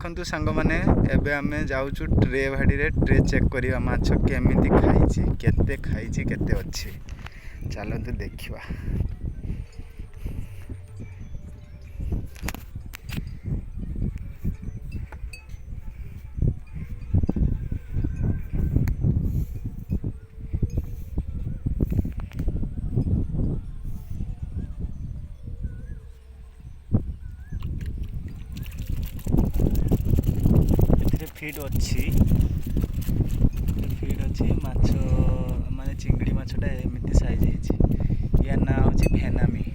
देखु सांग मैंने एबे आमे जाऊचु ट्रे भाड़ी रे ट्रे चेक करिया माछ केमिति खाइछि केते अछि चलतु देखिवा। फीड अच्छी माछ माने चिंगड़ी माछटा एमती साइज यार ना हूँ भेनामी